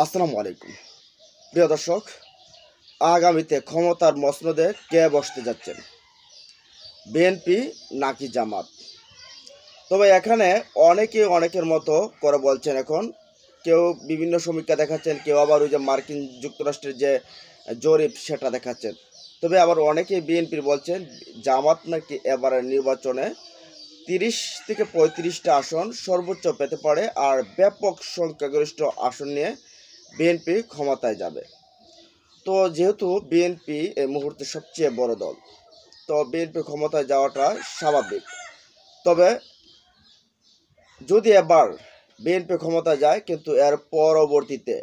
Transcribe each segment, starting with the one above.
আসসালামু আলাইকুম প্রিয় দর্শক, আগামীতে ক্ষমতার মসনদে কে বসতে যাচ্ছেন, বিএনপি নাকি জামাত? তবে এখানে অনেকেই অনেকের মতো করে বলছেন। এখন কেউ বিভিন্ন সমীক্ষা দেখাচ্ছেন, কেউ আবার ওই যে মার্কিন যুক্তরাষ্ট্রের যে জরিপ সেটা দেখাচ্ছেন। তবে আবার অনেকেই বিএনপির বলছেন জামাত নাকি এবারের নির্বাচনে 30 থেকে 35টা আসন সর্বোচ্চ পেতে পারে, আর ব্যাপক সংখ্যাগরিষ্ঠ আসন নিয়ে বিএনপি ক্ষমতায় যাবে। তো যেহেতু বিএনপি এই মুহূর্তে সবচেয়ে বড় দল, তো বিএনপি ক্ষমতায় যাওয়াটা স্বাভাবিক। তবে যদি এবার বিএনপি ক্ষমতায় যায়, কিন্তু এর পরবর্তীতে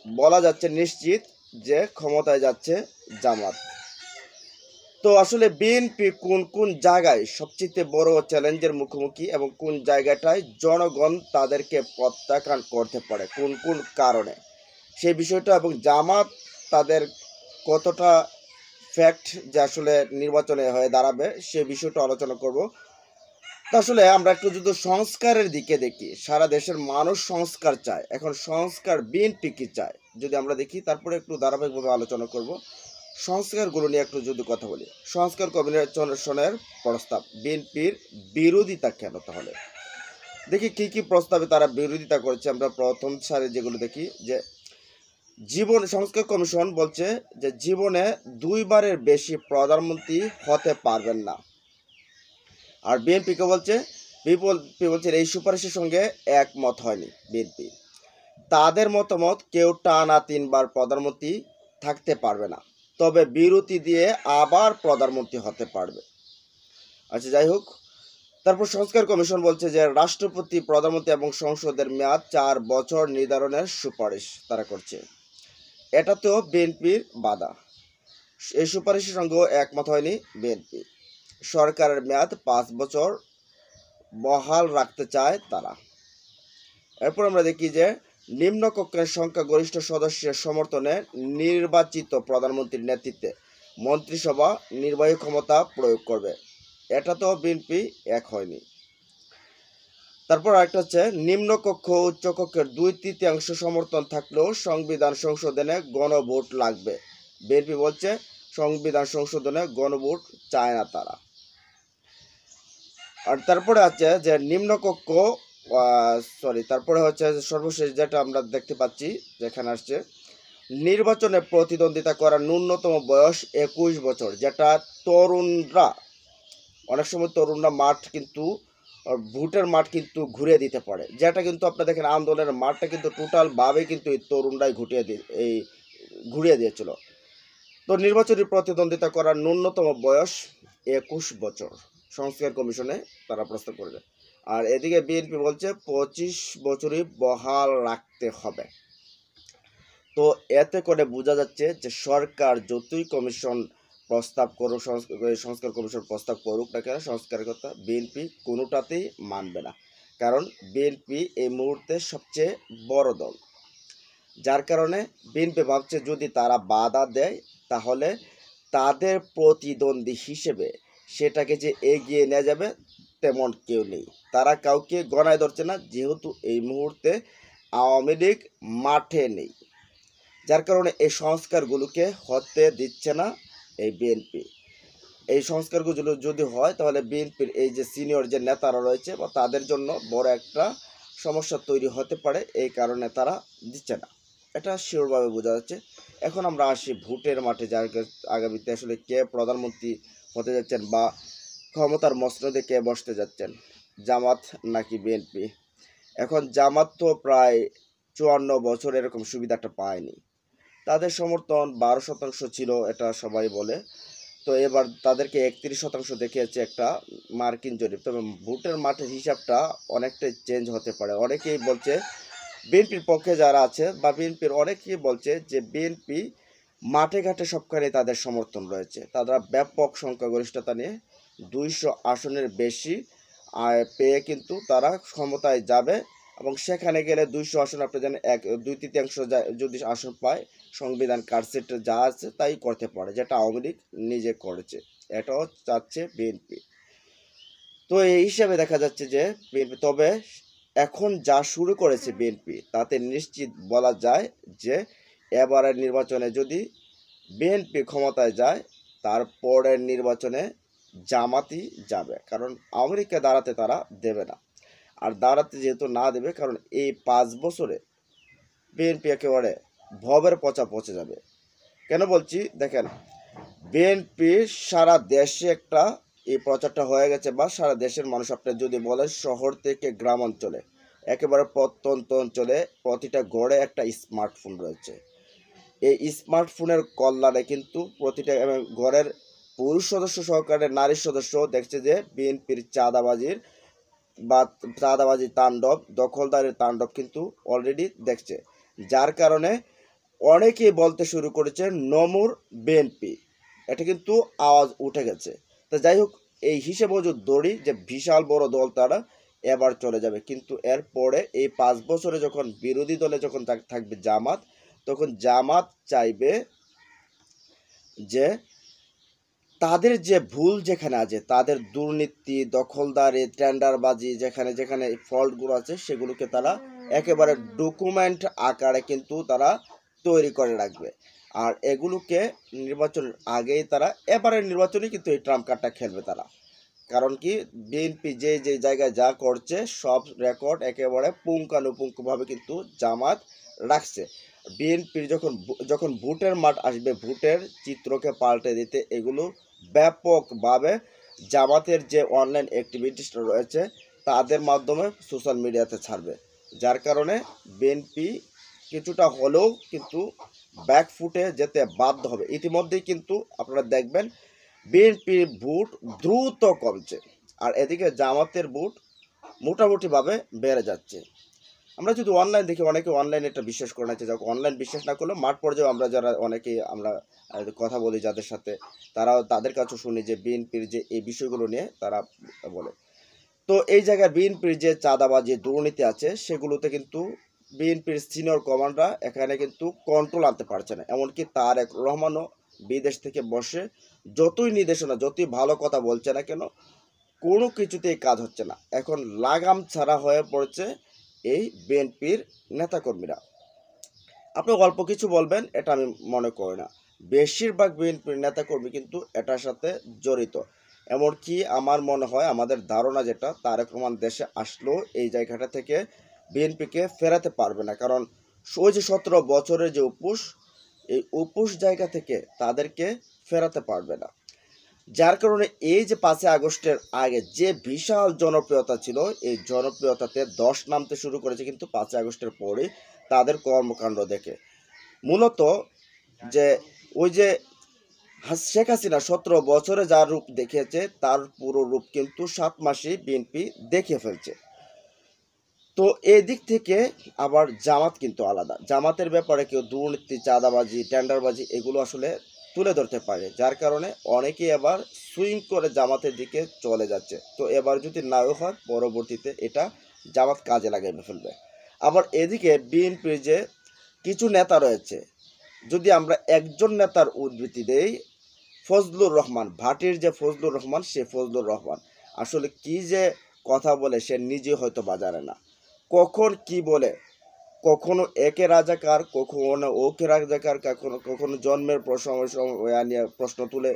বলা যাচ্ছে নিশ্চিত যে ক্ষমতায় যাচ্ছে জামাত। তো আসলে বিএনপি কোন কোন জায়গায় সবচেয়ে বড় চ্যালেঞ্জের মুখোমুখি এবং কোন জায়গাটায় জনগণ তাদেরকে প্রত্যাখ্যান করতে পারে, কোন কোন কারণে, সেই বিষয়টা, এবং জামাত তাদের কতটা ফ্যাক্ট যে আসলে নির্বাচনে হয়ে দাঁড়াবে, সে বিষয়টা আলোচনা করব। তো আসলে আমরা একটু যদি সংস্কারের দিকে দেখি, সারা দেশের মানুষ সংস্কার চায়। এখন সংস্কার বিএনপি কি চায় যদি আমরা দেখি, তারপরে একটু ধারাবাহিকভাবে আলোচনা করব। সংস্কারগুলো নিয়ে একটু যদি কথা বলি, সংস্কার কমিশনের প্রস্তাব বিএনপির বিরোধিতা কেন? তাহলে দেখি কি কি প্রস্তাবে তারা বিরোধিতা করেছে। আমরা প্রথম সারে যেগুলো দেখি, যে জীবন সংস্কার কমিশন বলছে যে জীবনে দুইবারের বেশি প্রধানমন্ত্রী হতে পারবেন না। আর বিএনপিকে বলছে, বিএনপি বলছে এই সুপারিশের সঙ্গে একমত হয়নি বিএনপি। তাদের মতামত, কেউ টানা 3বার প্রধানমন্ত্রী থাকতে পারবে না, তবে বিরতি দিয়ে আবার প্রধানমন্ত্রী হতে পারবে। আচ্ছা, যাই হোক। তারপর সংস্কার কমিশন বলছে যে রাষ্ট্রপতি, প্রধানমন্ত্রী এবং সংসদের মেয়াদ 4 বছর নির্ধারণের সুপারিশ তারা করছে। এটাতেও বিএনপির বাধা, এই সুপারিশের সঙ্গেও একমত হয়নি বিএনপি। সরকারের মেয়াদ 5 বছর বহাল রাখতে চায় তারা। এরপর আমরা দেখি যে নিম্নকক্ষের সংখ্যাগরিষ্ঠ সদস্যের সমর্থনে নির্বাচিত প্রধানমন্ত্রীর নেতৃত্বে মন্ত্রিসভা নির্বাহী ক্ষমতা প্রয়োগ করবে। এটাতেও বিএনপি এক হয়নি। তারপর আরেকটা হচ্ছে নিম্নকক্ষ উচ্চকক্ষের 2/3 সমর্থন থাকলেও সংবিধান সংশোধনে গণভোট লাগবে। বিএনপি বলছে সংবিধান সংশোধনে গণভোট চায় না তারা। আর তারপরে আছে যে নিম্নকক্ষ তারপরে হচ্ছে সর্বশেষ যেটা আমরা দেখতে পাচ্ছি, যেখানে আসছে নির্বাচনে প্রতিদ্বন্দ্বিতা করার ন্যূনতম বয়স 21 বছর, যেটা তরুণরা, অনেক সময় তরুণরা মাঠ কিন্তু ভোটের মাঠ কিন্তু ঘুরিয়ে দিতে পারে, যেটা কিন্তু আপনারা দেখেন আন্দোলনের মাঠটা কিন্তু টোটালভাবে কিন্তু এই তরুণরাই ঘুরিয়ে দিয়েছিল। তো নির্বাচনী প্রতিদ্বন্দ্বিতা করার ন্যূনতম বয়স 21 বছর সংস্কার কমিশনে তারা প্রস্তাব করবে। আর এদিকে বিএনপি বলছে 25 বছরই বহাল রাখতে হবে। তো এতে করে বোঝা যাচ্ছে যে সরকার যতই কমিশন প্রস্তাব করুক, সংস্কার কমিশন প্রস্তাব করুক না কেন, সংস্কারের কথা বিএনপি কোনোটাতেই মানবে না। কারণ বিএনপি এই মুহূর্তে সবচেয়ে বড় দল, যার কারণে বিএনপি ভাবছে যদি তারা বাধা দেয়, তাহলে তাদের প্রতিদ্বন্দ্বী হিসেবে সেটাকে যে এগিয়ে নিয়ে যাবে তেমন কেউ নেই। তারা কাউকে গণায় ধরছে না, যেহেতু এই মুহূর্তে আওয়ামী লীগ মাঠে নেই, যার কারণে এই সংস্কারগুলোকে হতে দিচ্ছে না এই বিএনপি। এই সংস্কারগুলো যদি হয়, তাহলে বিএনপির এই যে সিনিয়র যে নেতারা রয়েছে বা তাদের জন্য বড় একটা সমস্যা তৈরি হতে পারে, এই কারণে তারা দিচ্ছে না। এটা শিওরভাবে বোঝা যাচ্ছে। এখন আমরা আসি ভোটের মাঠে, যার আগামীতে আসলে কে প্রধানমন্ত্রী হতে যাচ্ছেন বা ক্ষমতার মসনদে কে বসতে যাচ্ছেন, জামাত নাকি বিএনপি। এখন জামাত তো প্রায় 54 বছর এরকম সুবিধাটা পায়নি। তাদের সমর্থন 12% ছিল, এটা সবাই বলে। তো এবার তাদেরকে 31% দেখিয়েছে একটা মার্কিন জরিপ। তবে ভোটের মাঠের হিসাবটা অনেকটাই চেঞ্জ হতে পারে। অনেকেই বলছে বিএনপির পক্ষে যারা আছে বা বিএনপির অনেকেই বলছে যে বিএনপি মাঠে ঘাটে সবখানে তাদের সমর্থন রয়েছে। তারা ব্যাপক সংখ্যাগরিষ্ঠতা নিয়ে 200 আসনের বেশি পেয়ে কিন্তু তারা ক্ষমতায় যাবে, এবং সেখানে গেলে 200 আসন আপনি জানেন 2/3 যদি আসন পায়, সংবিধান কারসেট যা আছে তাই করতে পারে, যেটা আওয়ামী লীগ নিজে করেছে। এটাও চাচ্ছে বিএনপি। তো এই হিসাবে দেখা যাচ্ছে যে বিএনপি, তবে এখন যা শুরু করেছে বিএনপি তাতে নিশ্চিত বলা যায় যে এবারের নির্বাচনে যদি বিএনপি ক্ষমতায় যায় তারপরের নির্বাচনে জামাতই যাবে, কারণ আওয়ামী লীগকে দাঁড়াতে তারা দেবে না। আর দাঁড়াতে যেহেতু না দেবে, কারণ এই 5 বছরে বিএনপি একেবারে ভবের পচা পচে যাবে। কেন বলছি দেখেন, বিএনপি সারা দেশে একটা এই প্রচারটা হয়ে গেছে, বা সারা দেশের মানুষ আপনি যদি বলেন শহর থেকে গ্রাম অঞ্চলে একেবারে প্রত্যন্ত অঞ্চলে প্রতিটা ঘরে একটা স্মার্টফোন রয়েছে। এই স্মার্টফোনের কল্যাণে কিন্তু প্রতিটা ঘরের পুরুষ সদস্য সহকারে নারী সদস্য দেখছে যে বিএনপির চাঁদাবাজি তাণ্ডব, দখলদারের তাণ্ডব কিন্তু অলরেডি দেখছে। যার কারণে অনেকেই বলতে শুরু করেছে নমুর বিএনপি, এটা কিন্তু আওয়াজ উঠে গেছে। তো যাই হোক, এই হিসেবেও যদি ধরি যে বিশাল বড় দল তারা এবার চলে যাবে, কিন্তু এরপরে এই 5 বছরে যখন বিরোধী দলে যখন থাকবে জামাত, তখন জামাত চাইবে যে তাদের যে ভুল যেখানে আছে, তাদের দুর্নীতি, দখলদারি, টেন্ডারবাজি যেখানে যেখানে ফল্টগুলো আছে, সেগুলোকে তারা একেবারে ডকুমেন্ট আকারে কিন্তু তারা তৈরি করে রাখবে। আর এগুলোকে নির্বাচনের আগেই তারা এবারের নির্বাচনে কিন্তু এই ট্রাম্প কার্ডটা খেলবে তারা। কারণ কি, বিএনপি যে যে জায়গায় যা করছে সব রেকর্ড একেবারে পুঙ্খানুপুঙ্খভাবে কিন্তু জামাত রাখছে। বিএনপির যখন ভোটের মাঠ আসবে, ভোটের চিত্রকে পাল্টে দিতে এগুলো ব্যাপকভাবে জামাতের যে অনলাইন অ্যাক্টিভিটিসটা রয়েছে তাদের মাধ্যমে সোশ্যাল মিডিয়াতে ছাড়বে। যার কারণে বিএনপি কিছুটা হলেও কিন্তু ব্যাকফুটে যেতে বাধ্য হবে। ইতিমধ্যেই কিন্তু আপনারা দেখবেন বিএনপির ভোট দ্রুত কমছে, আর এদিকে জামাতের ভোট মোটামুটিভাবে বেড়ে যাচ্ছে। আমরা যদি অনলাইন দেখি, অনেকে অনলাইন এটা বিশ্বাস করে না, যাক অনলাইন বিশ্বাস না করলেও মাঠ পর্যায়ে আমরা যারা অনেকেই আমরা কথা বলি যাদের সাথে, তাদের কাছেও শুনি যে বিএনপির যে এই বিষয়গুলো নিয়ে তারা বলে। তো এই জায়গায় বিএনপির যে চাঁদাবাজি দুর্নীতি আছে সেগুলোতে কিন্তু বিএনপির সিনিয়র কমান্ডাররা এখানে কিন্তু কন্ট্রোল আনতে পারছে না। এমনকি তারেক রহমানও বিদেশ থেকে বসে যতই নির্দেশনা, যতই ভালো কথা বলছে না কেন, কোনো কিছুতেই কাজ হচ্ছে না। এখন লাগাম ছাড়া হয়ে পড়ছে এই বিএনপির নেতাকর্মীরা। আপনি অল্প কিছু বলবেন এটা আমি মনে করি না, বেশিরভাগ বিএনপির নেতাকর্মী কিন্তু এটার সাথে জড়িত। এমনকি আমার মনে হয়, আমাদের ধারণা যেটা, তারেক রহমান দেশে আসলেও এই জায়গাটা থেকে বিএনপিকে ফেরাতে পারবে না, কারণ ওই যে 17 বছরের যে উপোস, এই উপোস জায়গা থেকে তাদেরকে ফেরাতে পারবে না। যার কারণে এই যে 5 আগস্টের আগে যে বিশাল জনপ্রিয়তা ছিল, এই জনপ্রিয়তাতে 10 নামতে শুরু করেছে কিন্তু 5 আগস্টের পরে তাদের কর্মকাণ্ড দেখে। মূলত যে ওই যে শেখ হাসিনা 17 বছরে যার রূপ দেখিয়েছে তার পুরো রূপ কিন্তু 7 মাসেই বিএনপি দেখিয়ে ফেলছে। তো এই দিক থেকে আবার জামাত কিন্তু আলাদা। জামাতের ব্যাপারে কেউ দুর্নীতি, চাঁদাবাজি, টেন্ডারবাজি এগুলো আসলে তুলে ধরতে পারে, যার কারণে অনেকেই আবার সুইং করে জামাতের দিকে চলে যাচ্ছে। তো এবার যদি নাও হয়, পরবর্তীতে এটা জামাত কাজে লাগিয়ে ফেলবে। আবার এদিকে বিএনপির যে কিছু নেতা রয়েছে, যদি আমরা একজন নেতার উদ্ধৃতি দেই, ফজলুর রহমান, ভাটির যে ফজলুর রহমান, সে ফজলুর রহমান আসলে কি যে কথা বলে সে নিজে হয়তো জানে না। কখন কি বলে, কখনো একে রাজাকার, কখনো ওকে রাজাকার, কখনো কখনো জন্মের নিয়ে প্রশ্ন তুলে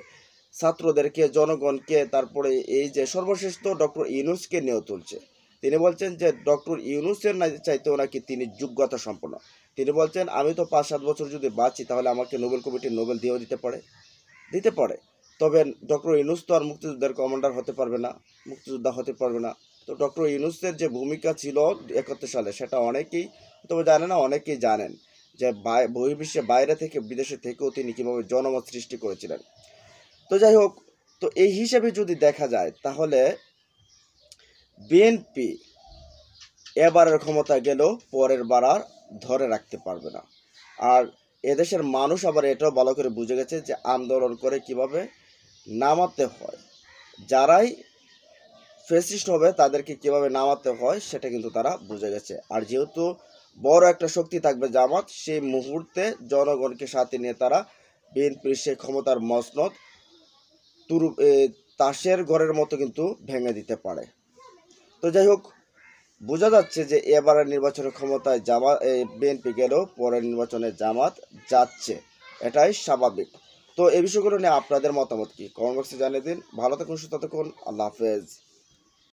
ছাত্রদেরকে, জনগণকে, তারপরে এই যে সর্বশেষ তো ডক্টর ইউনূসকে নিয়েও তুলছে। তিনি বলছেন যে ডক্টর ইউনূসের চাইতেও নাকি তিনি যোগ্যতা সম্পন্ন। তিনি বলছেন আমি তো 5-7 বছর যদি বাঁচি তাহলে আমাকে নোবেল কমিটির নোবেল দিয়েও দিতে পারে। তবে ডক্টর ইউনূস তো আর মুক্তিযুদ্ধের কমান্ডার হতে পারবে না, মুক্তিযোদ্ধা হতে পারবে না। তো ডক্টর ইউনূসের যে ভূমিকা ছিল 71 সালে, সেটা অনেকেই তবে জানে না, অনেকেই জানেন যে বহির্বিশ্বে বাইরে থেকে, বিদেশে থেকেও তিনি কীভাবে জনমত সৃষ্টি করেছিলেন। তো যাই হোক, তো এই হিসেবে যদি দেখা যায় তাহলে বিএনপি এবারের ক্ষমতা গেলেও পরের বার আর ধরে রাখতে পারবে না। আর এদেশের মানুষ আবার এটাও ভালো করে বুঝে গেছে যে আন্দোলন করে কিভাবে নামাতে হয়, যারাই ফ্যাসিস্ট হবে তাদেরকে কিভাবে নামাতে হয় সেটা কিন্তু তারা বুঝে গেছে। আর যেহেতু বড় একটা শক্তি থাকবে জামাত, সেই মুহূর্তে জনগণকে সাথে নিয়ে তারা বিএনপির সেই ক্ষমতার মসনদ তাসের ঘরের মতো কিন্তু ভেঙে দিতে পারে। তো যাই হোক, বোঝা যাচ্ছে যে এবারের নির্বাচনের ক্ষমতায় বিএনপি গেলেও পরের নির্বাচনে জামাত যাচ্ছে, এটাই স্বাভাবিক। তো এই বিষয়গুলো নিয়ে আপনাদের মতামত কি, কমেন্ট বক্সে জানিয়ে দিন। ভালো থাকুন, সুস্থ থাকুন, আল্লাহ হাফেজ।